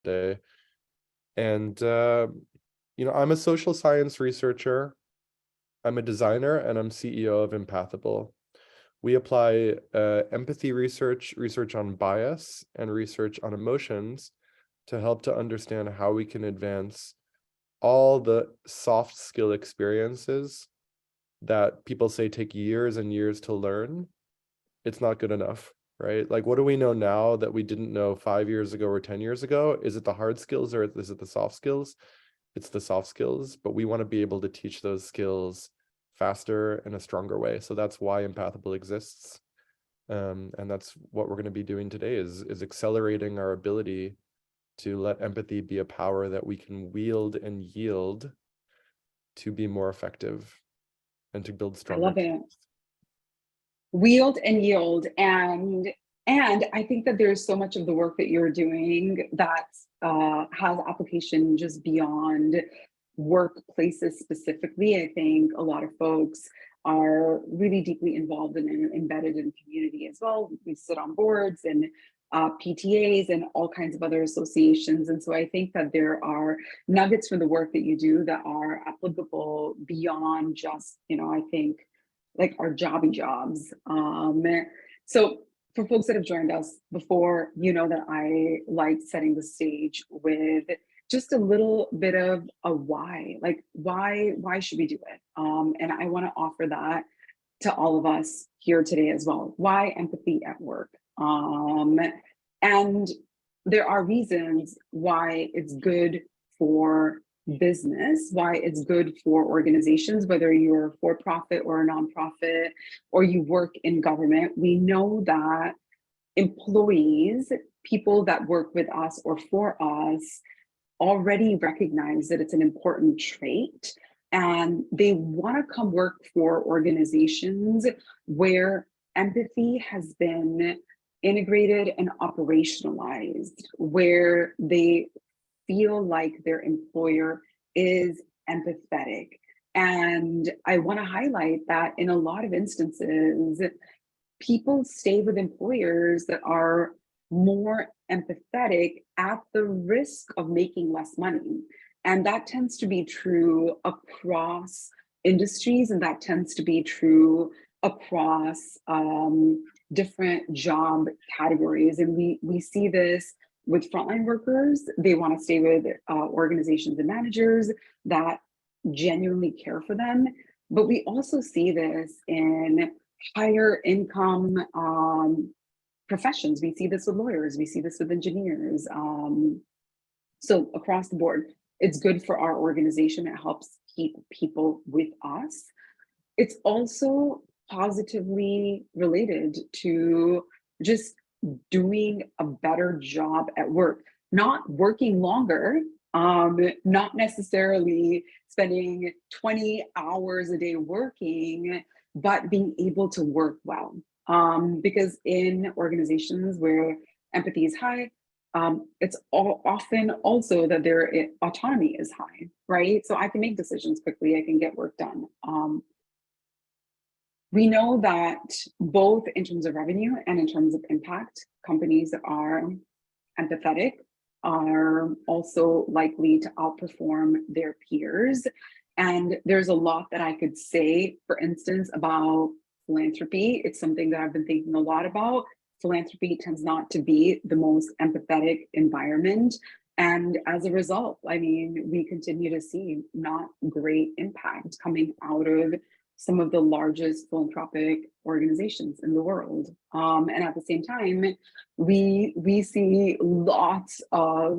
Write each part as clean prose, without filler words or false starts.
day. And, I'm a social science researcher. I'm a designer, and I'm CEO of Empathable. We apply empathy research on bias, and research on emotions to help to understand how we can advance all the soft skill experiences that people say take years and years to learn. It's not good enough, right? Like, what do we know now that we didn't know 5 years ago or 10 years ago? Is it the hard skills or is it the soft skills? It's the soft skills, but we want to be able to teach those skills faster in a stronger way. So that's why Empathable exists. And that's what we're going to be doing today is accelerating our ability to let empathy be a power that we can wield and yield to be more effective and to build stronger I love it. teams. Wield and yield. And I think that there's so much of the work that you're doing that has application just beyond workplaces specifically. I think a lot of folks are really deeply involved and embedded in community as well. We sit on boards and PTAs and all kinds of other associations. And so I think that there are nuggets from the work that you do that are applicable beyond just, I think, like our jobby jobs. So for folks that have joined us before, that I like setting the stage with just a little bit of a why, like why should we do it? And I want to offer that to all of us here today as well. Why empathy at work? And there are reasons why it's good for business, why it's good for organizations, whether you're for profit or a nonprofit or you work in government. We know that employees, people that work with us or for us, already recognize that it's an important trait, and they want to come work for organizations where empathy has been integrated and operationalized, where they feel like their employer is empathetic. And I want to highlight that in a lot of instances, people stay with employers that are more empathetic at the risk of making less money. And that tends to be true across industries, and that tends to be true across different job categories. And we see this with frontline workers. They want to stay with organizations and managers that genuinely care for them. But we also see this in higher income professions. We see this with lawyers, we see this with engineers. So across the board, it's good for our organization. It helps keep people with us. It's also positively related to just doing a better job at work, not working longer, not necessarily spending 20 hours a day working, but being able to work well. Because in organizations where empathy is high, it's often also that their autonomy is high, right? So I can make decisions quickly, I can get work done. We know that both in terms of revenue and in terms of impact, companies that are empathetic are also likely to outperform their peers. And there's a lot that I could say, for instance, about philanthropy. It's something that I've been thinking a lot about. Philanthropy tends not to be the most empathetic environment. And as a result, we continue to see not great impact coming out of some of the largest philanthropic organizations in the world. And at the same time, we see lots of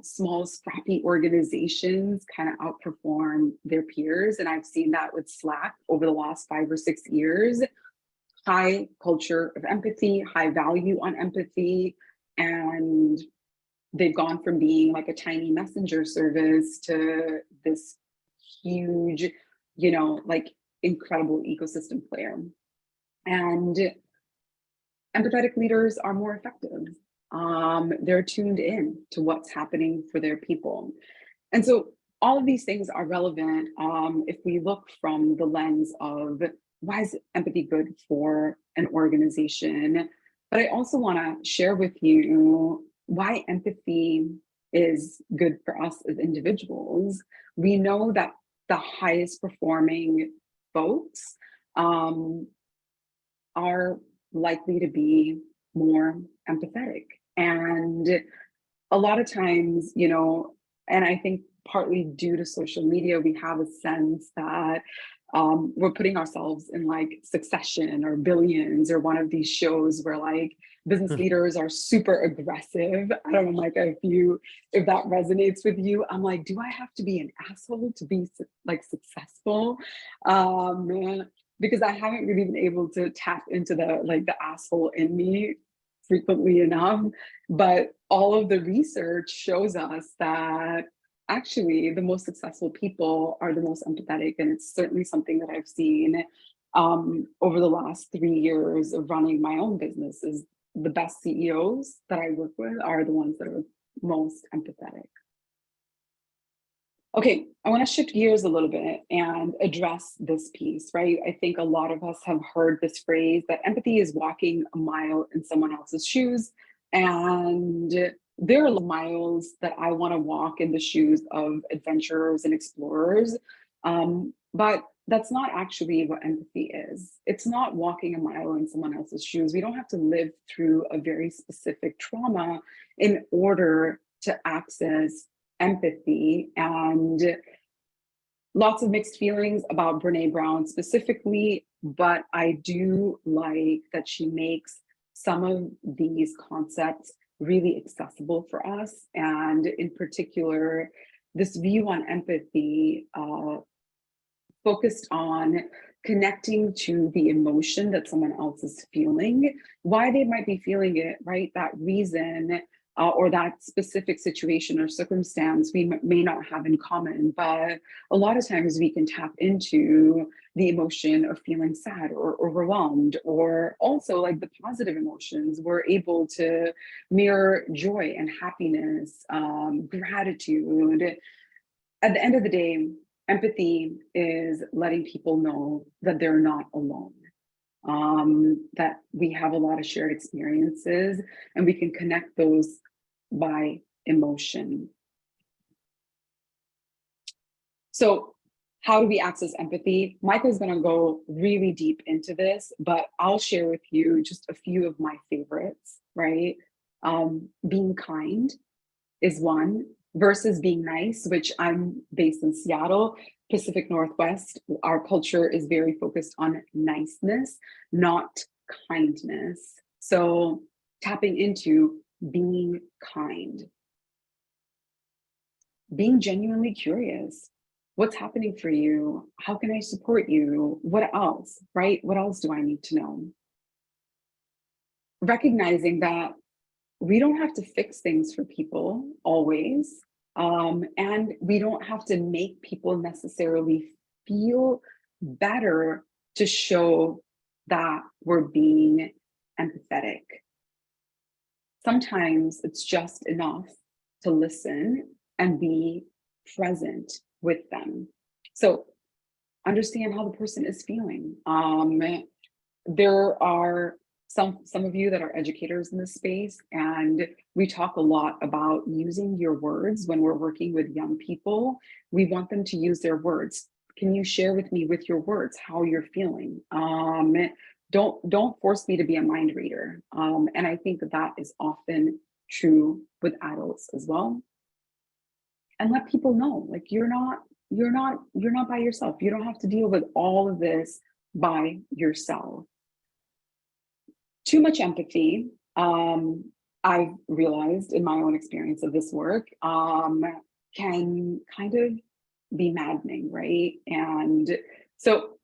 small scrappy organizations kind of outperform their peers. And I've seen that with Slack over the last 5 or 6 years. High culture of empathy, high value on empathy, and they've gone from being like a tiny messenger service to this huge, incredible ecosystem player. And empathetic leaders are more effective. They're tuned in to what's happening for their people. And so all of these things are relevant if we look from the lens of why is empathy good for an organization. But I also want to share with you why empathy is good for us as individuals. We know that the highest performing folks are likely to be more empathetic. And a lot of times, you know, and I think partly due to social media, we have a sense that we're putting ourselves in like Succession or Billions or one of these shows where like business leaders are super aggressive. I don't know, like if that resonates with you. I'm like, do I have to be an asshole to be like successful? Because I haven't really been able to tap into the asshole in me frequently enough. But all of the research shows us that actually the most successful people are the most empathetic. And it's certainly something that I've seen over the last 3 years of running my own business. Is the best CEOs that I work with are the ones that are most empathetic. Okay, I want to shift gears a little bit and address this piece, right? I think a lot of us have heard this phrase that empathy is walking a mile in someone else's shoes. And there are miles that I want to walk in the shoes of adventurers and explorers. But that's not actually what empathy is. It's not walking a mile in someone else's shoes. We don't have to live through a very specific trauma in order to access empathy. And lots of mixed feelings about Brene Brown specifically, but I do like that she makes some of these concepts really accessible for us. And in particular, this view on empathy focused on connecting to the emotion that someone else is feeling, why they might be feeling it, right? That reason or that specific situation or circumstance we may not have in common, but a lot of times we can tap into the emotion of feeling sad or overwhelmed, or also like the positive emotions. We're able to mirror joy and happiness, gratitude. At the end of the day, empathy is letting people know that they're not alone, that we have a lot of shared experiences and we can connect those by emotion. So how do we access empathy? Micah's going to go really deep into this, but I'll share with you just a few of my favorites, right? Being kind is one, versus being nice, which I'm based in Seattle, Pacific Northwest. Our culture is very focused on niceness, not kindness. So tapping into being kind, being genuinely curious. What's happening for you? How can I support you? What else, right? What else do I need to know? Recognizing that we don't have to fix things for people always. And we don't have to make people necessarily feel better to show that we're being empathetic. Sometimes it's just enough to listen and be present with them. So understand how the person is feeling. There are some of you that are educators in this space, and we talk a lot about using your words when we're working with young people. We want them to use their words. Can you share with me with your words how you're feeling? Don't force me to be a mind reader. And I think that is often true with adults as well. And let people know, like, you're not by yourself. You don't have to deal with all of this by yourself. Too much empathy, I've realized in my own experience of this work, can kind of be maddening, right? And so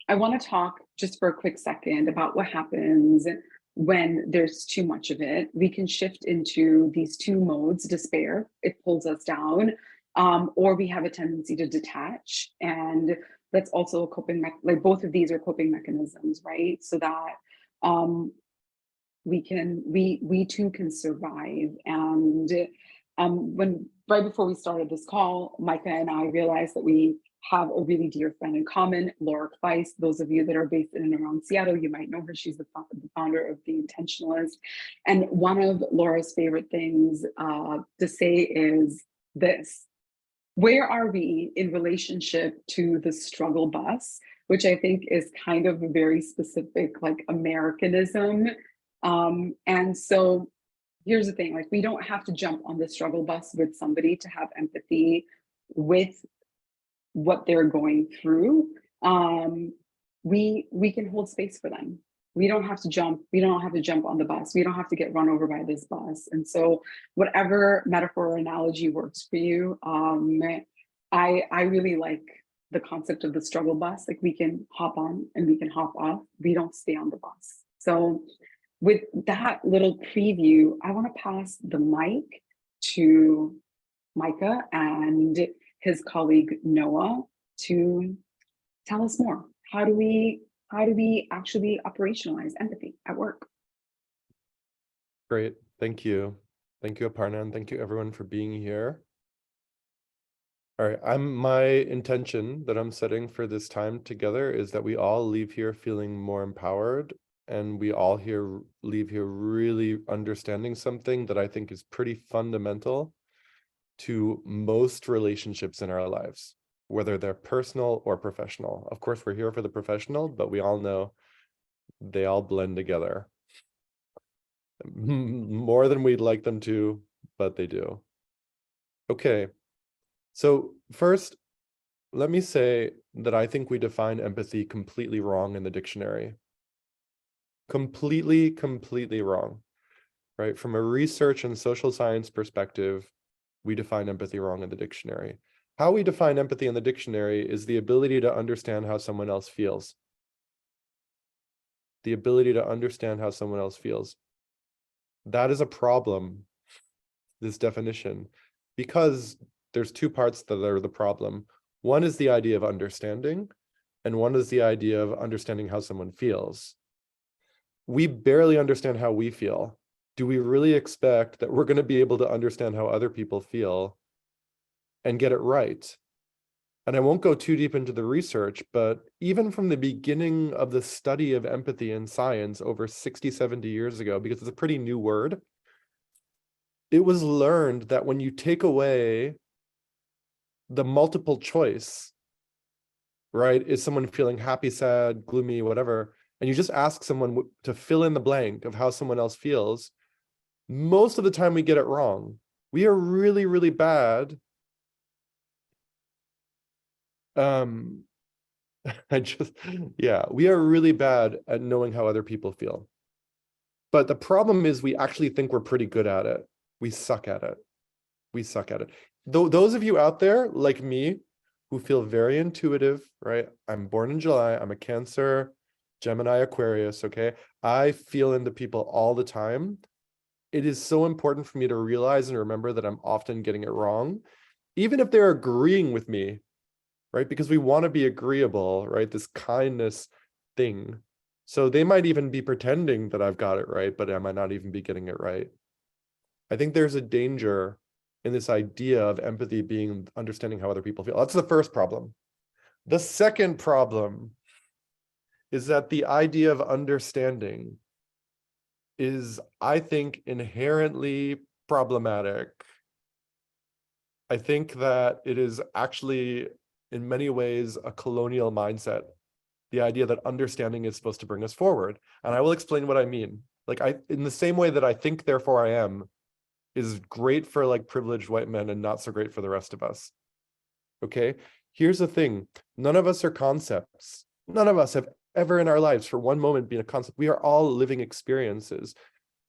I want to talk just for a quick second about what happens when there's too much of it. We can shift into these two modes: despair, it pulls us down, or we have a tendency to detach. And that's also a coping, like both of these are coping mechanisms, right? So that we too can survive. And When right before we started this call, Micah and I realized that we have a really dear friend in common, Laura Kleiss. Those of you that are based in and around Seattle, you might know her. She's the founder of The Intentionalist. And one of Laura's favorite things to say is this: where are we in relationship to the struggle bus, which I think is kind of a very specific like Americanism. And so here's the thing, like we don't have to jump on the struggle bus with somebody to have empathy with what they're going through. We can hold space for them. We don't have to jump on the bus. We don't have to get run over by this bus. And so whatever metaphor or analogy works for you, I really like the concept of the struggle bus. Like we can hop on and we can hop off. We don't stay on the bus. So with that little preview, I want to pass the mic to Micah and his colleague Noah to tell us more. How do we actually operationalize empathy at work? Great. Thank you. Thank you, Aparna, and thank you everyone for being here. All right, my intention that I'm setting for this time together is that we all leave here feeling more empowered, and we all leave here really understanding something that I think is pretty fundamental to most relationships in our lives, whether they're personal or professional. Of course, we're here for the professional, but we all know they all blend together. More than we'd like them to, but they do. Okay. So first, let me say that I think we define empathy completely wrong in the dictionary. Completely wrong, right? From a research and social science perspective, we define empathy wrong in the dictionary. How we define empathy in the dictionary is the ability to understand how someone else feels. The ability to understand how someone else feels. That is a problem, this definition, because there's two parts that are the problem. One is the idea of understanding, and one is the idea of understanding how someone feels. We barely understand how we feel. Do we really expect that we're going to be able to understand how other people feel and get it right? And I won't go too deep into the research, but even from the beginning of the study of empathy in science over 60, 70 years ago, because it's a pretty new word, it was learned that when you take away the multiple choice, right? Is someone feeling happy, sad, gloomy, whatever, and you just ask someone to fill in the blank of how someone else feels, most of the time we get it wrong. We are really bad. We are really bad at knowing how other people feel. But the problem is we actually think we're pretty good at it. We suck at it. We suck at it. Those of you out there like me who feel very intuitive, right? I'm born in July. I'm a Cancer, Gemini, Aquarius, okay? I feel into people all the time. It is so important for me to realize and remember that I'm often getting it wrong, even if they're agreeing with me, right? Because we want to be agreeable, right? This kindness thing. So they might even be pretending that I've got it right, but I might not even be getting it right. I think there's a danger in this idea of empathy being understanding how other people feel. That's the first problem. The second problem is that the idea of understanding is, I think, inherently problematic. I think that it is actually, in many ways, a colonial mindset. The idea that understanding is supposed to bring us forward. And I will explain what I mean. Like, in the same way that I think, therefore I am, is great for like privileged white men and not so great for the rest of us. Okay? Here's the thing. None of us are concepts. None of us have ever in our lives for one moment been a concept. We are all living experiences.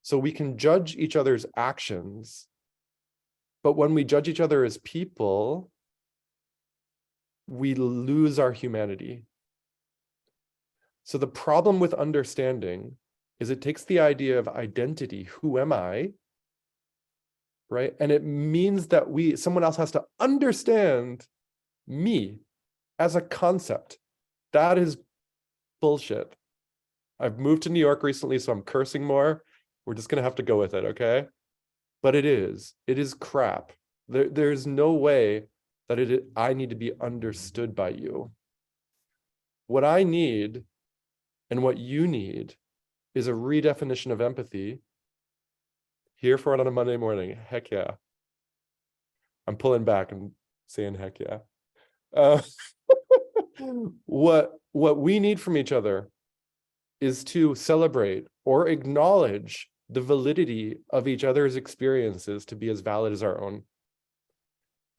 So we can judge each other's actions. But when we judge each other as people, we lose our humanity. So the problem with understanding is it takes the idea of identity, who am I, right? And it means that someone else has to understand me as a concept. That is bullshit. I've moved to New York recently, so I'm cursing more. We're just gonna have to go with it, okay? but it is crap. There's no way that I need to be understood by you. What I need and what you need is a redefinition of empathy. Here for it on a Monday morning. Heck yeah. I'm pulling back and saying heck yeah. Uh, what we need from each other is to celebrate or acknowledge the validity of each other's experiences to be as valid as our own.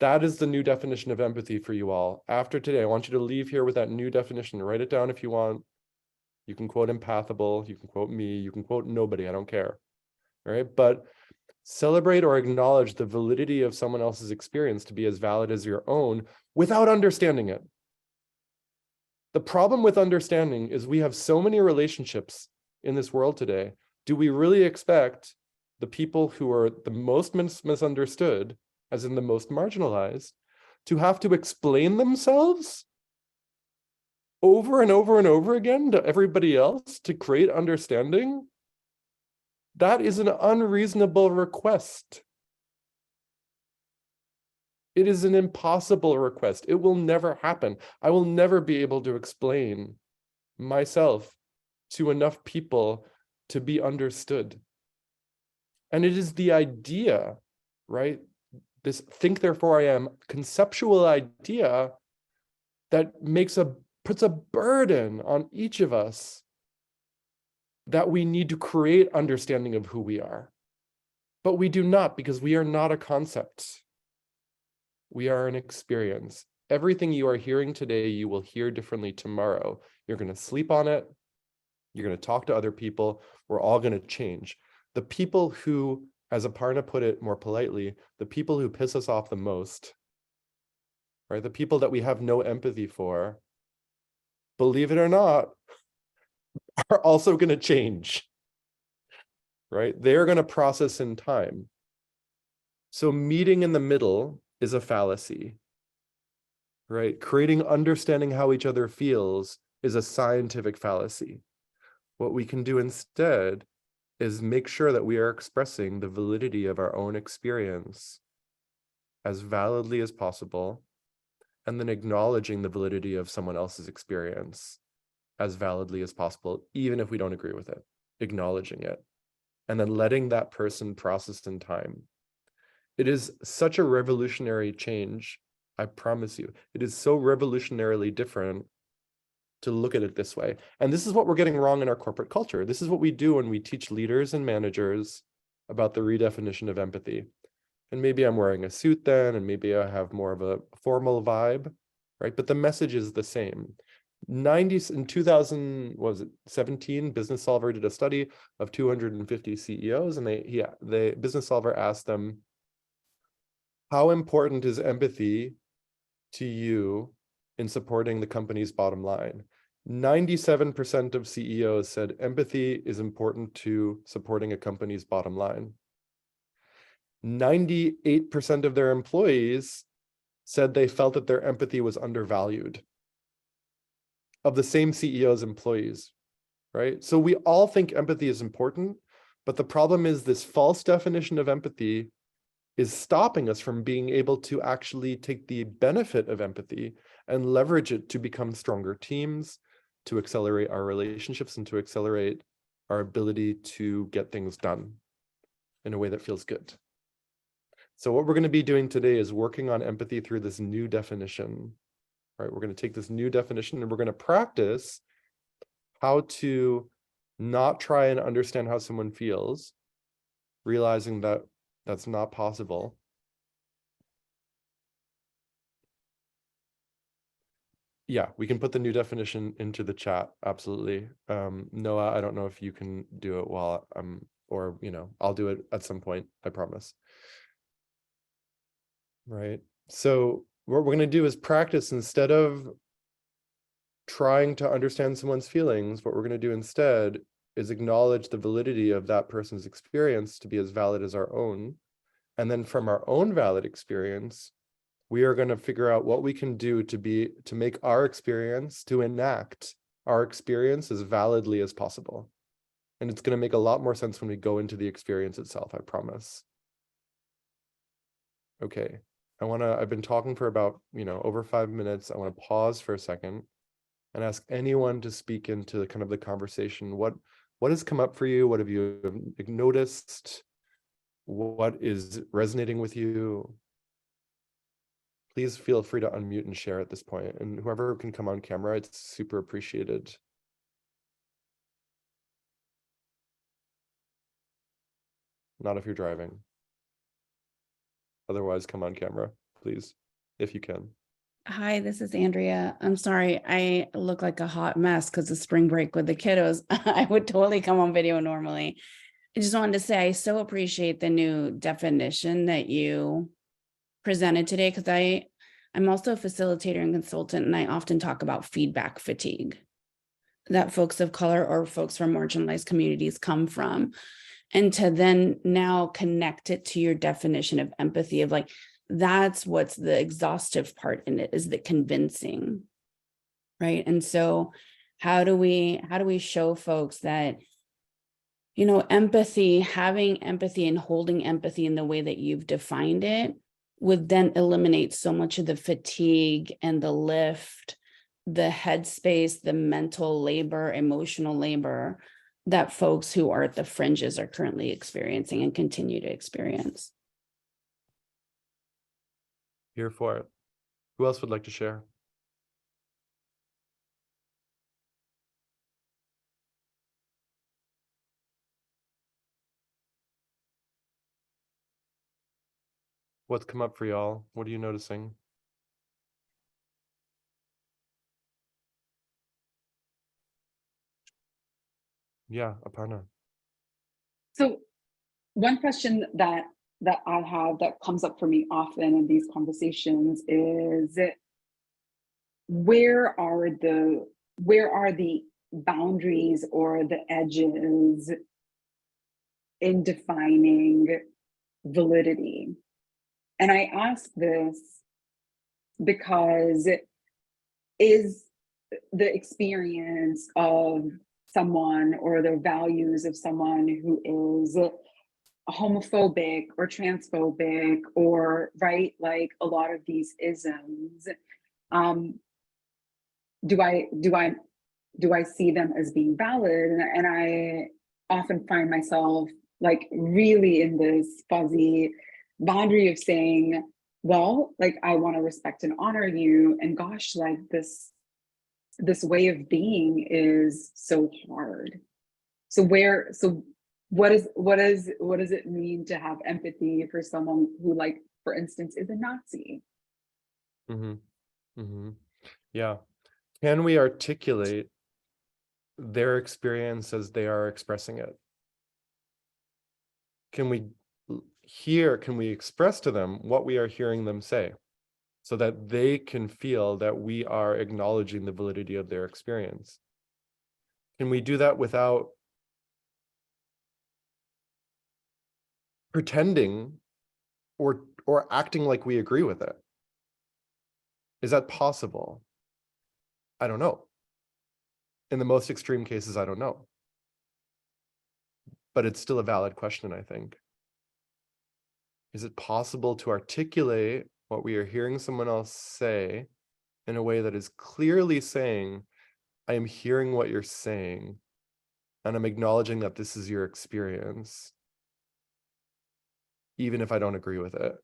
That is the new definition of empathy for you all. After today, I want you to leave here with that new definition. Write it down if you want. You can quote Empathable, you can quote me, you can quote nobody, I don't care. All right, but celebrate or acknowledge the validity of someone else's experience to be as valid as your own without understanding it. The problem with understanding is we have so many relationships in this world today. Do we really expect the people who are the most misunderstood, as in the most marginalized, to have to explain themselves over and over and over again to everybody else to create understanding? That is an unreasonable request. It is an impossible request. It will never happen. I will never be able to explain myself to enough people to be understood. And it is the idea, right? This think therefore I am conceptual idea that puts a burden on each of us that we need to create understanding of who we are. But we do not, because we are not a concept. We are an experience. Everything you are hearing today, you will hear differently tomorrow. You're going to sleep on it. You're going to talk to other people. We're all going to change. The people who, as Aparna put it more politely, the people who piss us off the most, right? The people that we have no empathy for, believe it or not, are also going to change, right? They're going to process in time. So meeting in the middle is a fallacy, right? Creating understanding how each other feels is a scientific fallacy. What we can do instead is make sure that we are expressing the validity of our own experience as validly as possible, and then acknowledging the validity of someone else's experience as validly as possible, even if we don't agree with it, acknowledging it, and then letting that person process in time. It is such a revolutionary change. I promise you, it is so revolutionarily different to look at it this way. And this is what we're getting wrong in our corporate culture. This is what we do when we teach leaders and managers about the redefinition of empathy. And maybe I'm wearing a suit then, and maybe I have more of a formal vibe, right? But the message is the same. In 2017, Business Solver did a study of 250 CEOs, and the Business Solver asked them, how important is empathy to you in supporting the company's bottom line? 97% of CEOs said empathy is important to supporting a company's bottom line. 98% of their employees said they felt that their empathy was undervalued. Of the same CEO's employees, right? So we all think empathy is important, but the problem is this false definition of empathy is stopping us from being able to actually take the benefit of empathy and leverage it to become stronger teams, to accelerate our relationships, and to accelerate our ability to get things done in a way that feels good. So what we're going to be doing today is working on empathy through this new definition, right? We're going to take this new definition and we're going to practice how to not try and understand how someone feels, realizing that that's not possible. Yeah, we can put the new definition into the chat. Absolutely. Noah, I don't know if you can do it while I'm, or, I'll do it at some point, I promise. Right. So what we're going to do is practice, instead of trying to understand someone's feelings, what we're going to do instead is acknowledge the validity of that person's experience to be as valid as our own. And then from our own valid experience, we are going to figure out what we can do to make our experience, to enact our experience as validly as possible. And it's going to make a lot more sense when we go into the experience itself, I promise. Okay. I've been talking for about, over 5 minutes. I want to pause for a second and ask anyone to speak into kind of the conversation. What has come up for you? What have you noticed? What is resonating with you? Please feel free to unmute and share at this point. And whoever can come on camera, it's super appreciated. Not if you're driving. Otherwise, come on camera, please, if you can. Hi, this is Andrea. I'm sorry, I look like a hot mess because of spring break with the kiddos. I would totally come on video normally. I just wanted to say I so appreciate the new definition that you presented today, because I'm also a facilitator and consultant, and I often talk about feedback fatigue that folks of color or folks from marginalized communities come from. And to then now connect it to your definition of empathy, of like, that's what's the exhaustive part in it, is the convincing, right? And so how do we show folks that, empathy, having empathy and holding empathy in the way that you've defined it would then eliminate so much of the fatigue and the lift, the headspace, the mental labor, emotional labor that folks who are at the fringes are currently experiencing and continue to experience. Here for it. Who else would like to share? What's come up for y'all? What are you noticing? Yeah, Aparna. So one question that I have that comes up for me often in these conversations is, where are the boundaries or the edges in defining validity? And I ask this because is the experience of someone or the values of someone who is homophobic or transphobic, or right, like a lot of these isms, do I see them as being valid? And I often find myself like really in this fuzzy boundary of saying, well, like, I want to respect and honor you, and gosh, like this way of being is so hard. So what does it mean to have empathy for someone who, like, for instance, is a Nazi? Mm-hmm. Mm-hmm. Yeah. Can we articulate their experience as they are expressing it? Can we express to them what we are hearing them say, so that they can feel that we are acknowledging the validity of their experience? Can we do that without pretending or acting like we agree with it? Is that possible? I don't know. In the most extreme cases, I don't know. But it's still a valid question, I think. Is it possible to articulate what we are hearing someone else say in a way that is clearly saying, I am hearing what you're saying, and I'm acknowledging that this is your experience, even if I don't agree with it,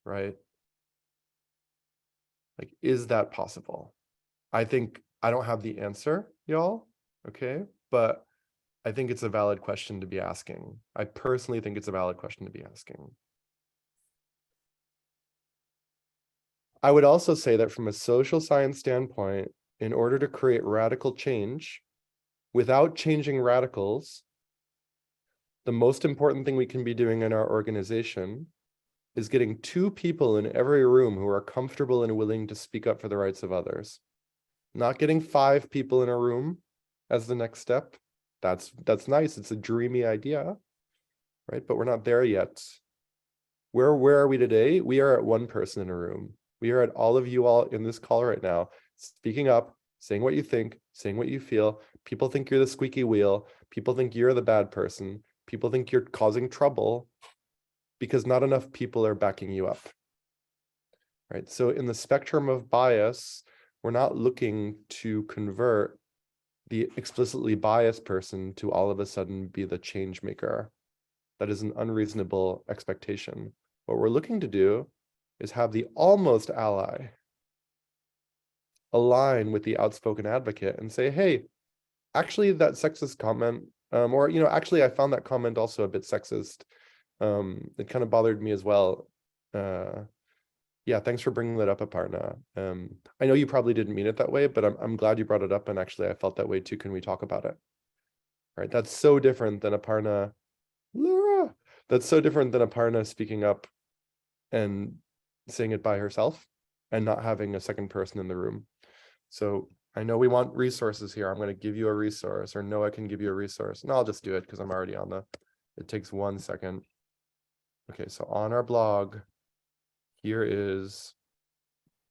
right? Like, is that possible? I think I don't have the answer, y'all, okay? But I think it's a valid question to be asking. I personally think it's a valid question to be asking. I would also say that from a social science standpoint, in order to create radical change, without changing radicals, the most important thing we can be doing in our organization is getting 2 people in every room who are comfortable and willing to speak up for the rights of others. Not getting 5 people in a room as the next step. That's nice. It's a dreamy idea, right? But we're not there yet. Where are we today? We are at 1 person in a room. We are at all of you all in this call right now, speaking up, saying what you think, saying what you feel. People think you're the squeaky wheel. People think you're the bad person. People think you're causing trouble. because not enough people are backing you up. Right? So in the spectrum of bias, we're not looking to convert the explicitly biased person to all of a sudden be the change maker. That is an unreasonable expectation. What we're looking to do is have the almost ally align with the outspoken advocate and say, hey, actually that sexist comment, or, actually I found that comment also a bit sexist. It kind of bothered me as well. Yeah, thanks for bringing that up, Aparna. I know you probably didn't mean it that way, but I'm glad you brought it up, and actually I felt that way too. Can we talk about it? Right, that's so different than Aparna. Laura, that's so different than Aparna speaking up and saying it by herself and not having a second person in the room. So I know we want resources here. I'm going to give you a resource, or Noah can give you a resource. And I'll just do it because I'm already on it takes 1 second. Okay, so on our blog, here is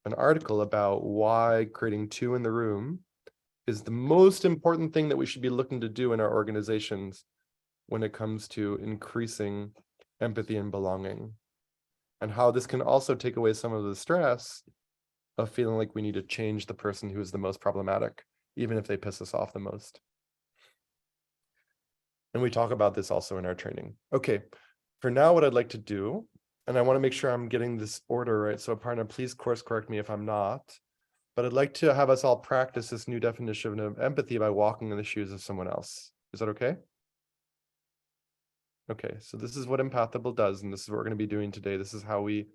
an article about why creating 2 in the room is the most important thing that we should be looking to do in our organizations when it comes to increasing empathy and belonging, and how this can also take away some of the stress of feeling like we need to change the person who is the most problematic, even if they piss us off the most. And we talk about this also in our training. Okay, for now, what I'd like to do, and I want to make sure I'm getting this order right, so Aparna, please course correct me if I'm not, but I'd like to have us all practice this new definition of empathy by walking in the shoes of someone else. Is that okay? Okay, so this is what Empathable does, and this is what we're going to be doing today. This is how we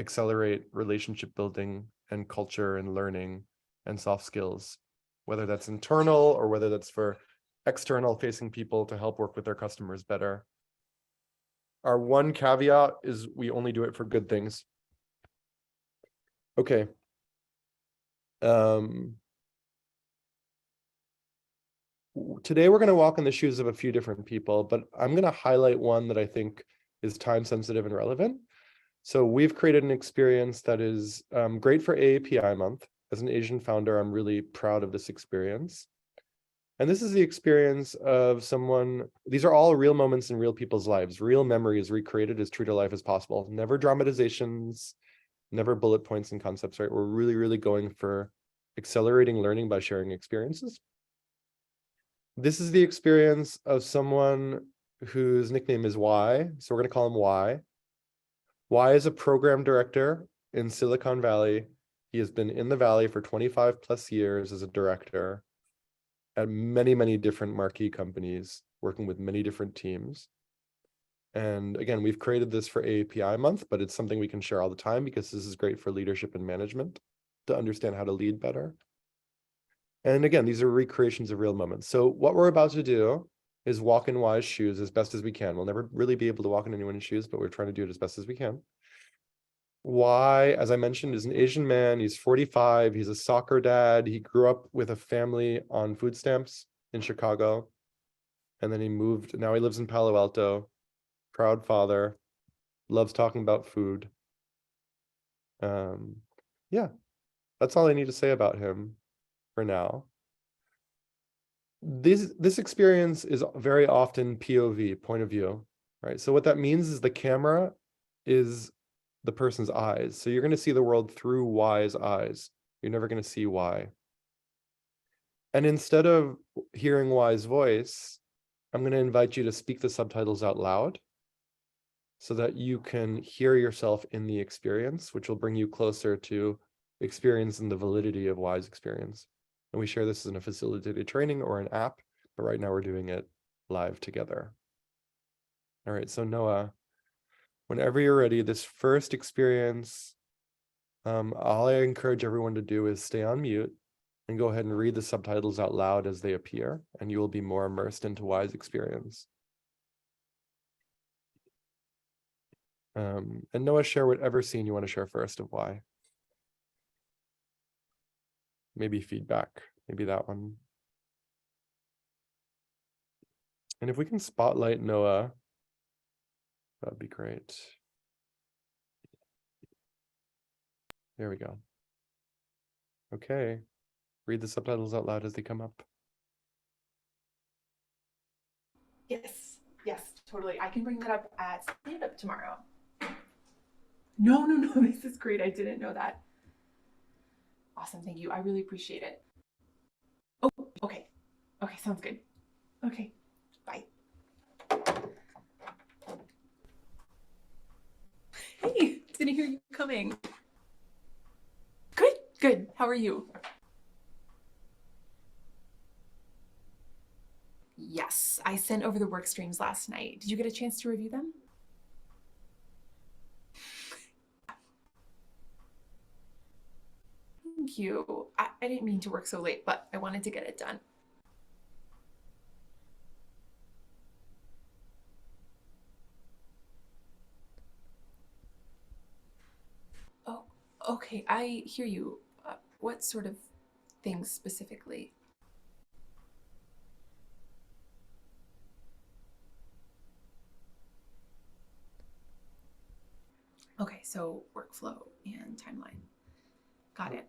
accelerate relationship building and culture and learning and soft skills, whether that's internal or whether that's for external facing people to help work with their customers better. Our one caveat is we only do it for good things. Okay. Today we're going to walk in the shoes of a few different people, but I'm going to highlight one that I think is time sensitive and relevant. So we've created an experience that is great for AAPI month. As an Asian founder, I'm really proud of this experience. And this is the experience of someone, these are all real moments in real people's lives, real memories recreated as true to life as possible. Never dramatizations, never bullet points and concepts, right? We're really, really going for accelerating learning by sharing experiences. This is the experience of someone whose nickname is Y. So we're going to call him Y. Y is a program director in Silicon Valley. He has been in the Valley for 25 plus years as a director at many, many different marquee companies, working with many different teams. And again, we've created this for AAPI month, but it's something we can share all the time because this is great for leadership and management to understand how to lead better. And again, these are recreations of real moments. So what we're about to do is walk in Y's shoes as best as we can. We'll never really be able to walk in anyone's shoes, but we're trying to do it as best as we can. Y, as I mentioned, is an Asian man. He's 45. He's a soccer dad. He grew up with a family on food stamps in Chicago. And then he moved. Now he lives in Palo Alto. Proud father. Loves talking about food. Yeah, that's all I need to say about him for now. This experience is very often POV, point of view, right? So what that means is the camera is the person's eyes. So you're going to see the world through Y's eyes. You're never going to see Y. And instead of hearing Y's voice, I'm going to invite you to speak the subtitles out loud so that you can hear yourself in the experience, which will bring you closer to experiencing the validity of Y's experience. And we share this in a facilitated training or an app, but right now we're doing it live together. All right, so Noah, whenever you're ready, this first experience, all I encourage everyone to do is stay on mute and go ahead and read the subtitles out loud as they appear, and you will be more immersed into Y's experience. And Noah, share whatever scene you want to share first of Y. Maybe feedback, maybe that one. And if we can spotlight Noah, that'd be great. There we go. Okay, read the subtitles out loud as they come up. Yes. Yes, totally. I can bring that up at stand-up tomorrow. No, this is great. I didn't know that. Awesome, thank you. I really appreciate it. Oh, okay. Okay, sounds good. Okay, bye. Hey, didn't hear you coming. Good. How are you? Yes, I sent over the work streams last night. Did you get a chance to review them? Thank you. I didn't mean to work so late, but I wanted to get it done. Oh, okay, I hear you. What sort of things specifically? Okay, so workflow and timeline. Got it.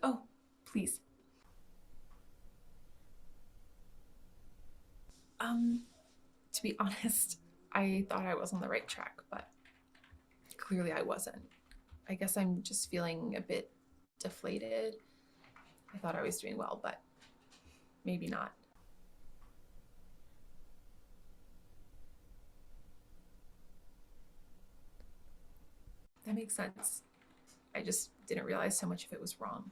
Oh, please. To be honest, I thought I was on the right track, but clearly I wasn't. I guess I'm just feeling a bit deflated. I thought I was doing well, but maybe not. That makes sense. I just didn't realize so much of it was wrong.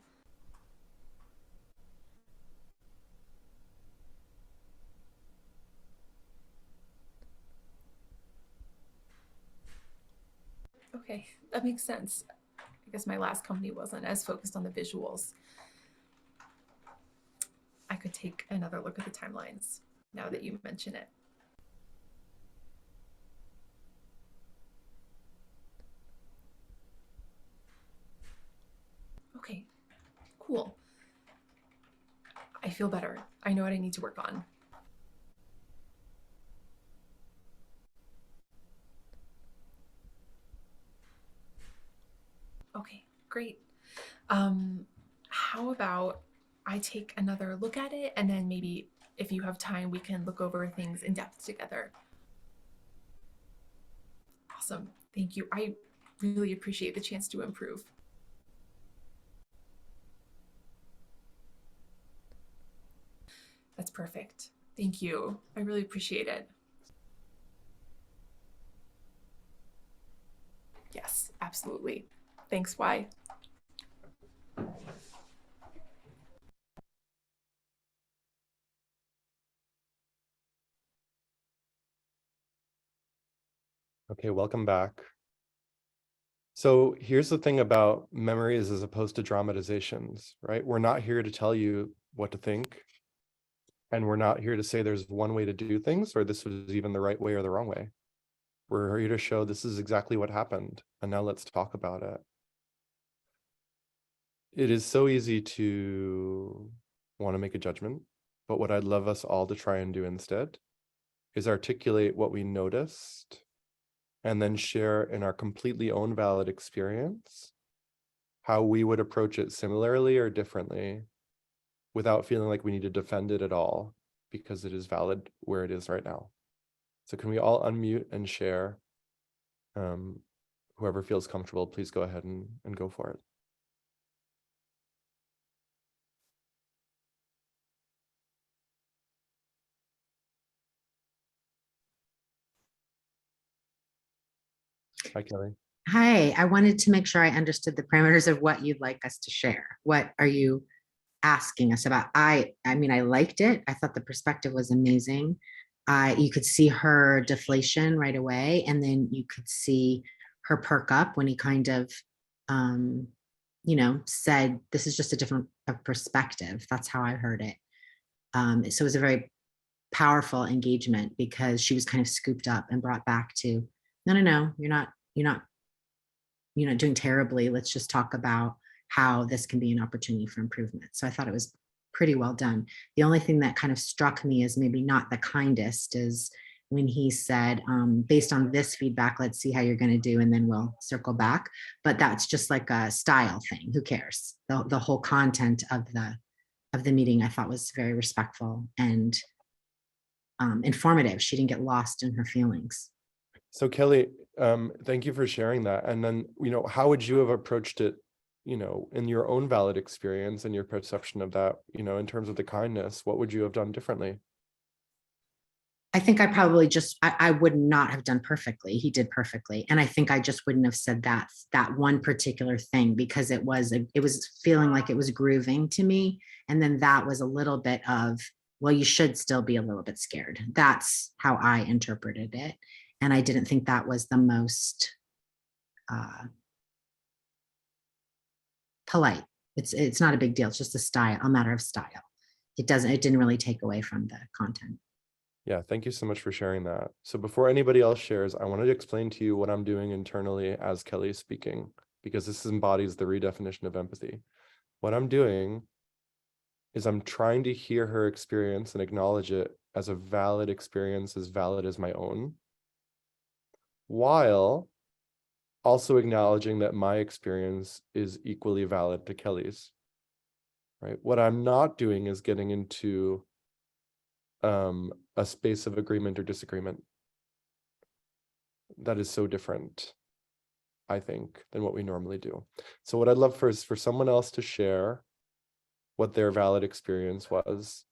Okay, that makes sense. I guess my last company wasn't as focused on the visuals. I could take another look at the timelines now that you mention it. Okay, cool. I feel better. I know what I need to work on. Okay, great. How about I take another look at it, and then maybe if you have time, we can look over things in depth together. Awesome. Thank you. I really appreciate the chance to improve. That's perfect. Thank you. I really appreciate it. Yes, absolutely. Thanks, Y. Okay, welcome back. So here's the thing about memories as opposed to dramatizations, right? We're not here to tell you what to think. And we're not here to say there's one way to do things or this was even the right way or the wrong way. We're here to show this is exactly what happened. And now let's talk about it. It is so easy to want to make a judgment, but what I'd love us all to try and do instead is articulate what we noticed and then share in our completely own valid experience how we would approach it similarly or differently without feeling like we need to defend it at all because it is valid where it is right now. So can we all unmute and share? Whoever feels comfortable, please go ahead and go for it. Hi, Kelly. Hi, I wanted to make sure I understood the parameters of what you'd like us to share. What are you asking us about? I mean, I liked it. I thought the perspective was amazing. You could see her deflation right away, and then you could see her perk up when he kind of, said, this is just a different perspective. That's how I heard it. So it was a very powerful engagement because she was kind of scooped up and brought back to, no, you're not doing terribly. Let's just talk about how this can be an opportunity for improvement. So I thought it was pretty well done. The only thing that kind of struck me as maybe not the kindest is when he said, based on this feedback, let's see how you're going to do, and then we'll circle back. But that's just like a style thing. Who cares? The whole content of the meeting I thought was very respectful and informative. She didn't get lost in her feelings. So Kelly, thank you for sharing that. And then, how would you have approached it, in your own valid experience and your perception of that, in terms of the kindness? What would you have done differently? I think I probably I would not have done perfectly. He did perfectly. And I think I just wouldn't have said that one particular thing, because it was feeling like it was grooving to me. And then that was a little bit of, well, you should still be a little bit scared. That's how I interpreted it. And I didn't think that was the most polite. It's not a big deal. It's just a matter of style. It didn't really take away from the content. Yeah, thank you so much for sharing that. So before anybody else shares, I wanted to explain to you what I'm doing internally as Kelly is speaking, because this embodies the redefinition of empathy. What I'm doing is I'm trying to hear her experience and acknowledge it as a valid experience, as valid as my own, while also acknowledging that my experience is equally valid to Kelly's, right? What I'm not doing is getting into a space of agreement or disagreement. That is so different, I think, than what we normally do. So what I'd love for is for someone else to share what their valid experience was.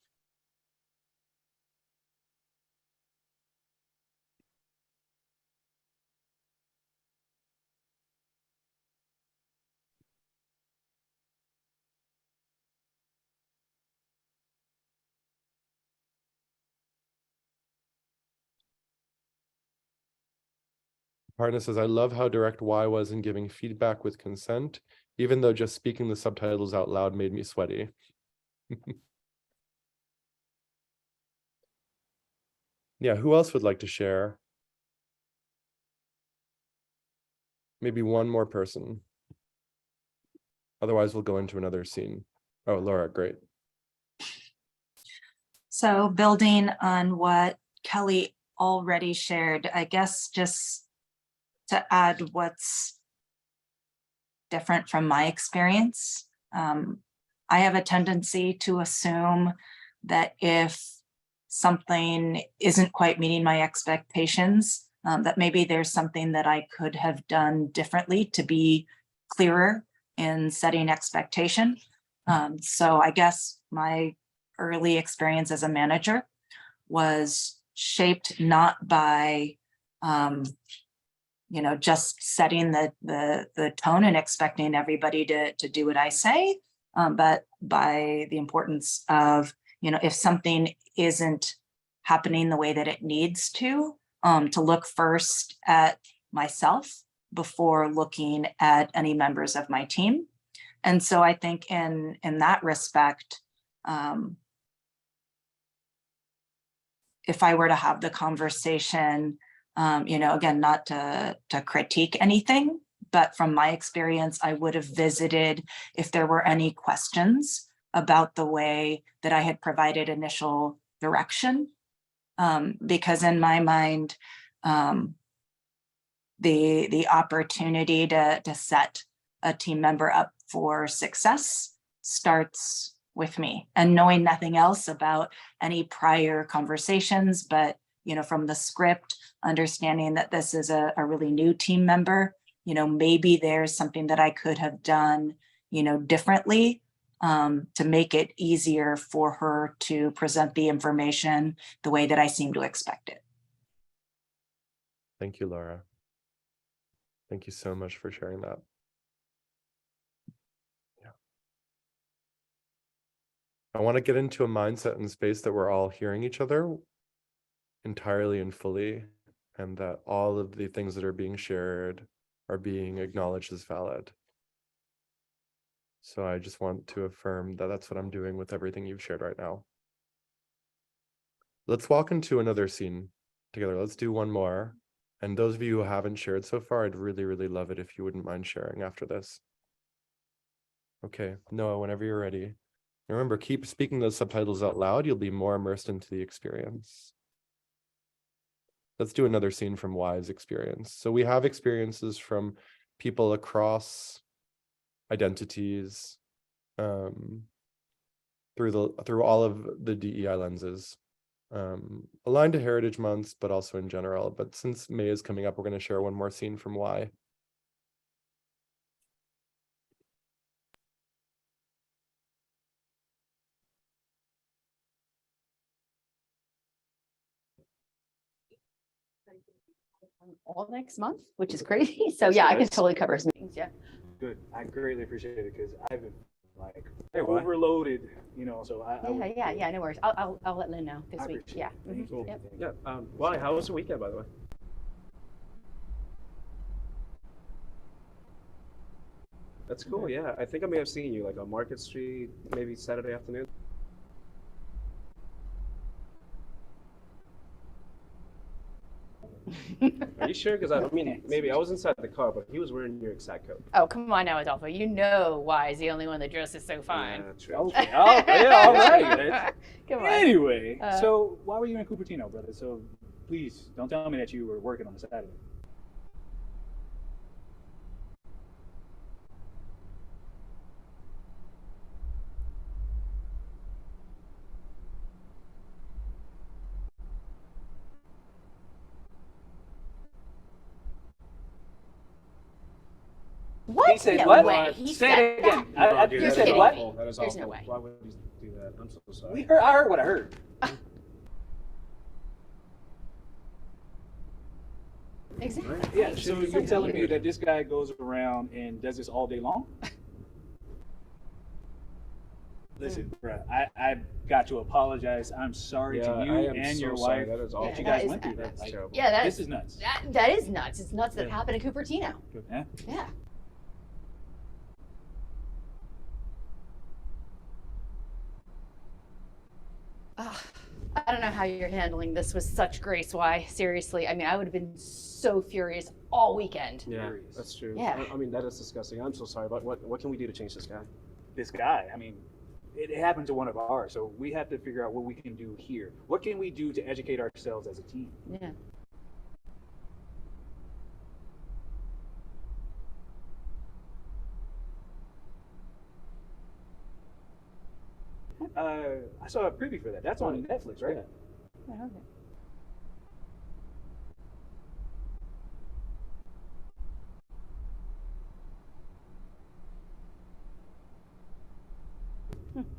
Partner says, I love how direct Y was in giving feedback with consent, even though just speaking the subtitles out loud made me sweaty. Yeah, who else would like to share? Maybe one more person. Otherwise, we'll go into another scene. Oh, Laura, great. So building on what Kelly already shared, I guess just to add what's different from my experience. I have a tendency to assume that if something isn't quite meeting my expectations, that maybe there's something that I could have done differently to be clearer in setting expectation. So I guess my early experience as a manager was shaped not by just setting the tone and expecting everybody to do what I say, but by the importance of, if something isn't happening the way that it needs to look first at myself before looking at any members of my team. And so I think in that respect, if I were to have the conversation, again, not to critique anything, but from my experience, I would have visited if there were any questions about the way that I had provided initial direction. Because in my mind, the opportunity to set a team member up for success starts with me, and knowing nothing else about any prior conversations, but from the script, understanding that this is a really new team member, maybe there's something that I could have done differently to make it easier for her to present the information the way that I seem to expect it. Thank you, Laura. Thank you so much for sharing that. Yeah. I want to get into a mindset and space that we're all hearing each other entirely and fully, and that all of the things that are being shared are being acknowledged as valid. So I just want to affirm that that's what I'm doing with everything you've shared right now. Let's walk into another scene together. Let's do one more. And those of you who haven't shared so far, I'd really, really love it if you wouldn't mind sharing after this. Okay, Noah, whenever you're ready. And remember, keep speaking those subtitles out loud. You'll be more immersed into the experience. let's do another scene from Y's experience. So we have experiences from people across identities, through all of the DEI lenses, aligned to Heritage Months, but also in general. But since May is coming up, we're going to share one more scene from Y. All next month, which is crazy. So yeah, I can totally cover his meetings. Yeah. Good. I greatly appreciate it because I've been like Hey, why? overloaded, so Yeah. No worries. I'll let Lynn know this I week. appreciate Yeah. it. Thank you. Yep. Yeah. Why? How was the weekend, by the way? That's cool. Yeah, I think I may have seen you like on Market Street, maybe Saturday afternoon. Are you sure? Because I mean, maybe I was inside the car, but he was wearing your exact coat. Oh, come on now, Adolfo. You know why is the only one that dresses so fine. Yeah, true. Okay. Oh, yeah, all right. Come on. Anyway, so why were you in Cupertino, brother? So please don't tell me that you were working on the Saturday. What? He said No what? way. He Say said it again. that. Dude, You that said is what? awful. That is There's awful. no way. Why would you do that? I'm so sorry. I heard what I heard. Exactly. Yeah, so you're telling me that this guy goes around and does this all day long? Listen, bruh, I've got to apologize. I'm sorry to you I am and so your sorry. wife That is that awful. you that guys is- went through that. That's Like, terrible. Yeah, this is nuts. that is nuts. It's nuts that Yeah. happened in Cupertino. Yeah? Yeah. Ah, I don't know how you're handling this with such grace. Why? Seriously. I mean, I would have been so furious all weekend. Yeah, Furious. that's true. Yeah. I mean, that is disgusting. I'm so sorry, but what can we do to change this guy? This guy, I mean, it happened to one of ours, so we have to figure out what we can do here. What can we do to educate ourselves as a team? Yeah. I saw a preview for that. That's on Netflix, right? Yeah. Yeah, okay.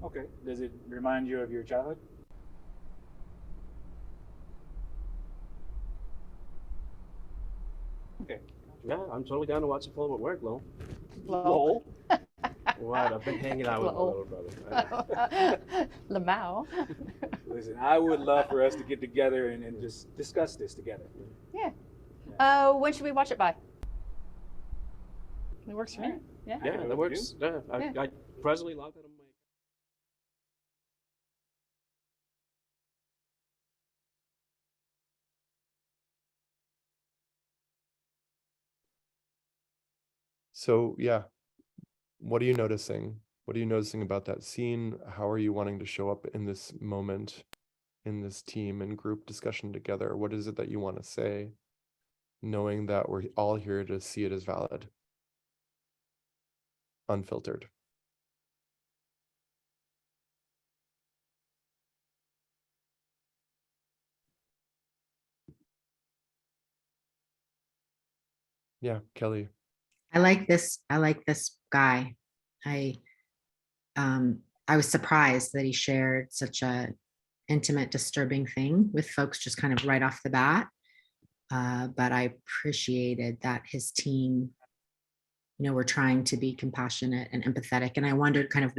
Okay. Does it remind you of your childhood? Okay. Yeah, I'm totally down to watch a film at work, Lowell. Lol. What? I've been hanging out with my Lowell. little brother. Lamau. Listen, I would love for us to get together and just discuss this together. Yeah. When should we watch it by? It works for me. Yeah. Yeah, that works. Yeah, Yeah. I presently logged that on my. So yeah, what are you noticing? What are you noticing about that scene? How are you wanting to show up in this moment, in this team and group discussion together? What is it that you want to say, knowing that we're all here to see it as valid, unfiltered? Yeah, Kelly. I like this guy. I I was surprised that he shared such a intimate, disturbing thing with folks just kind of right off the bat. But I appreciated that his team, were trying to be compassionate and empathetic. And I wondered kind of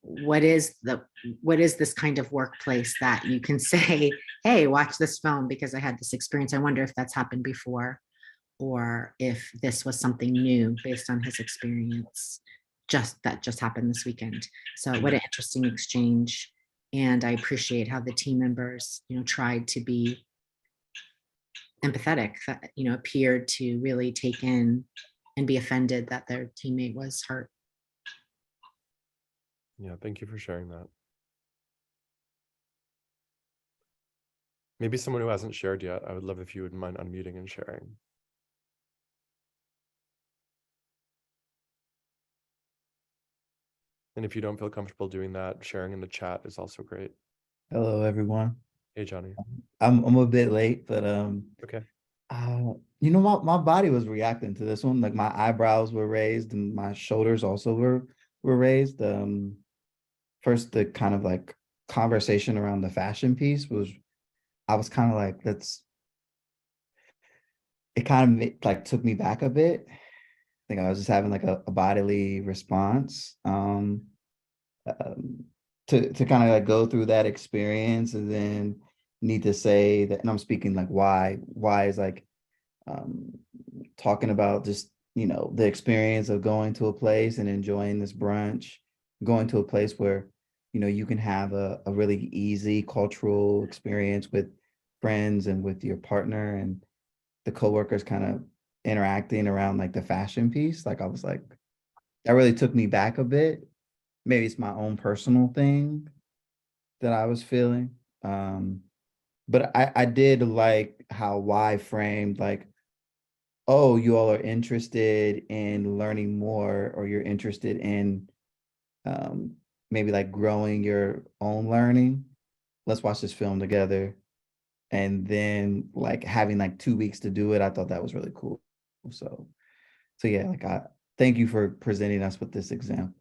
what is this kind of workplace that you can say, hey, watch this film because I had this experience. I wonder if that's happened before, or if this was something new based on his experience that just happened this weekend. So what an interesting exchange. And I appreciate how the team members, tried to be empathetic, appeared to really take in and be offended that their teammate was hurt. Yeah, thank you for sharing that. Maybe someone who hasn't shared yet. I would love if you wouldn't mind unmuting and sharing. And if you don't feel comfortable doing that, sharing in the chat is also great. Hello, everyone. Hey, Johnny. I'm a bit late, but Okay. you know, my body was reacting to this one. Like my eyebrows were raised and my shoulders also were raised. First the kind of like conversation around the fashion piece was, I was kind of like, it kind of like took me back a bit. I think I was just having like a bodily response. Um, to kind of like go through that experience and then need to say that, and I'm speaking like why is like um talking about just, you know, the experience of going to a place and enjoying this brunch, going to a place where, you know, you can have a really easy cultural experience with friends and with your partner and the coworkers kind of interacting around like the fashion piece. Like I was like, that really took me back a bit. Maybe it's my own personal thing that I was feeling. But I did like how Y framed like, oh, you all are interested in learning more, or you're interested in um, maybe like growing your own learning. Let's watch this film together. And then like having like 2 weeks to do it, I thought that was really cool. So yeah, like I thank you for presenting us with this example.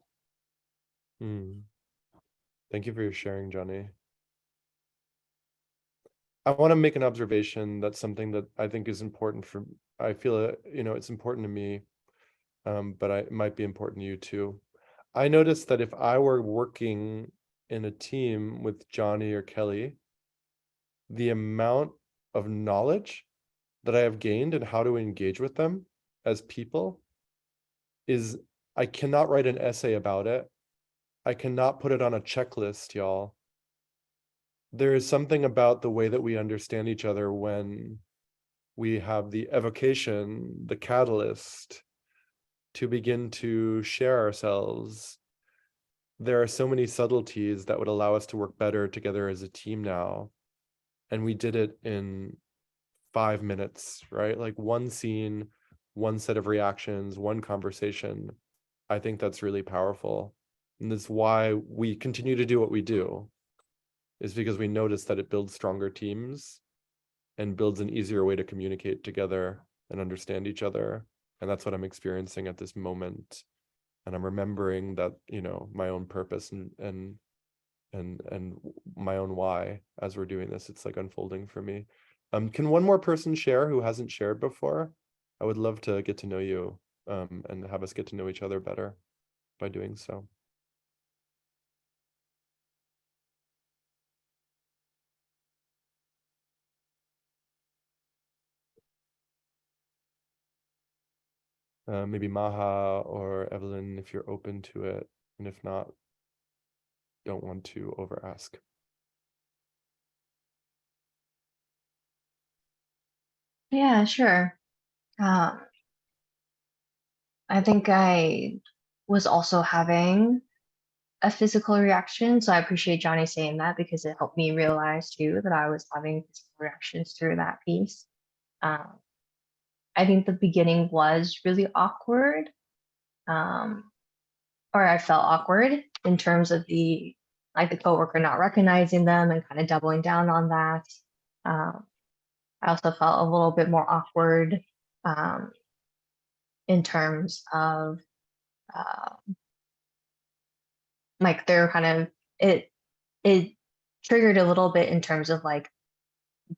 Thank you for your sharing, Johnny. I want to make an observation. That's something that I think is important for, I feel, you know, it's important to me, but it might be important to you too. I noticed that if I were working in a team with Johnny or Kelly, the amount of knowledge that I have gained and how to engage with them as people is, I cannot write an essay about it. I cannot put it on a checklist, y'all. There is something about the way that we understand each other when we have the evocation, the catalyst to begin to share ourselves. There are so many subtleties that would allow us to work better together as a team now. And we did it in 5 minutes, right? Like one scene, one set of reactions, one conversation. I think that's really powerful. And that's why we continue to do what we do, is because we notice that it builds stronger teams and builds an easier way to communicate together and understand each other. And that's what I'm experiencing at this moment. And I'm remembering that, you know, my own purpose and my own why as we're doing this. It's like unfolding for me. Can one more person share who hasn't shared before? I would love to get to know you and have us get to know each other better by doing so. Maybe Maha or Evelyn, if you're open to it, and if not, don't want to over ask. Yeah, sure. Um, I think I was also having a physical reaction. So I appreciate Johnny saying that because it helped me realize too that I was having physical reactions through that piece. Um, I think the beginning was really awkward, or I felt awkward in terms of the coworker not recognizing them and kind of doubling down on that. I also felt a little bit more awkward um, in terms of uh, like they're kind of it triggered a little bit in terms of like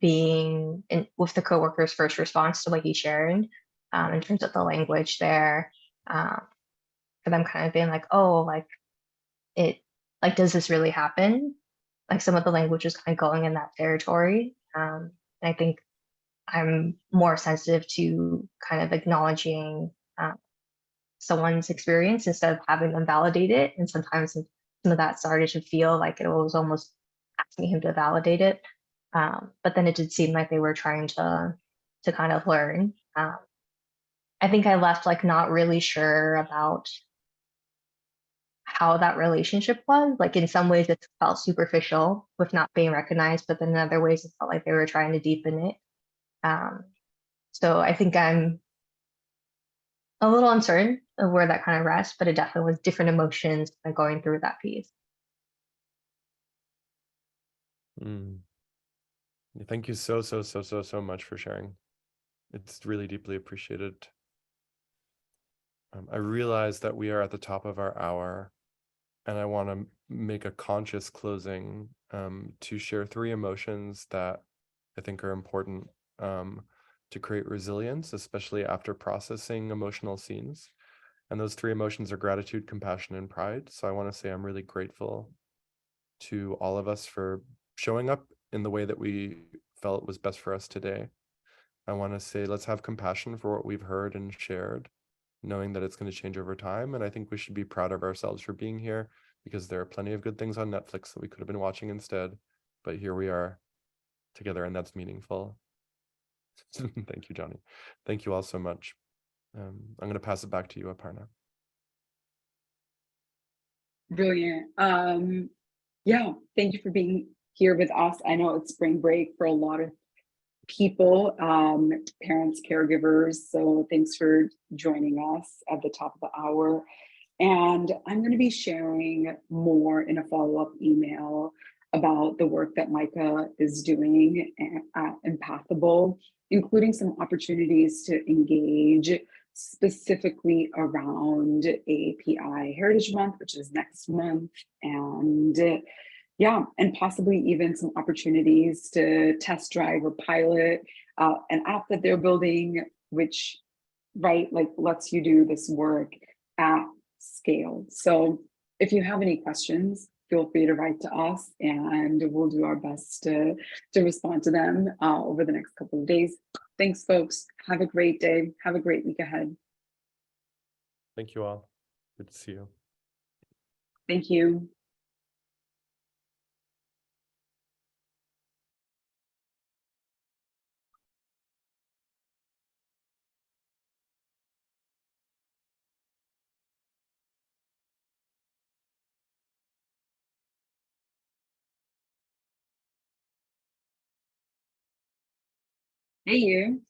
being in with the coworker's first response to what he shared in terms of the language there for them kind of being like, oh, like it like does this really happen, like some of the language is kind of going in that territory. And I think I'm more sensitive to kind of acknowledging someone's experience instead of having them validate it. And sometimes some of that started to feel like it was almost asking him to validate it. But then it did seem like they were trying to kind of learn. I think I left like not really sure about how that relationship was. Like in some ways it felt superficial with not being recognized, but then in other ways it felt like they were trying to deepen it. So I think I'm a little uncertain of where that kind of rests, but it definitely was different emotions going through that piece. Thank you so much for sharing. It's really deeply appreciated. I realize that we are at the top of our hour, and I want to make a conscious closing to share 3 emotions that I think are important to create resilience, especially after processing emotional scenes. And those 3 emotions are gratitude, compassion, and pride. So I want to say I'm really grateful to all of us for showing up in the way that we felt was best for us today. I want to say let's have compassion for what we've heard and shared, knowing that it's going to change over time. And I think we should be proud of ourselves for being here, because there are plenty of good things on Netflix that we could have been watching instead. But here we are together, and that's meaningful. Thank you, Johnny. Thank you all so much. I'm going to pass it back to you, Aparna. Brilliant. Yeah, thank you for being here with us. I know it's spring break for a lot of people, parents, caregivers. So thanks for joining us at the top of the hour. And I'm going to be sharing more in a follow-up email about the work that Micah is doing at Empathable, including some opportunities to engage specifically around API Heritage Month, which is next month. And yeah, and possibly even some opportunities to test drive or pilot an app that they're building, which, right, like lets you do this work at scale. So if you have any questions, feel free to write to us and we'll do our best to respond to them over the next couple of days. Thanks, folks. Have a great day. Have a great week ahead. Thank you all. Good to see you. Thank you. Hey, you.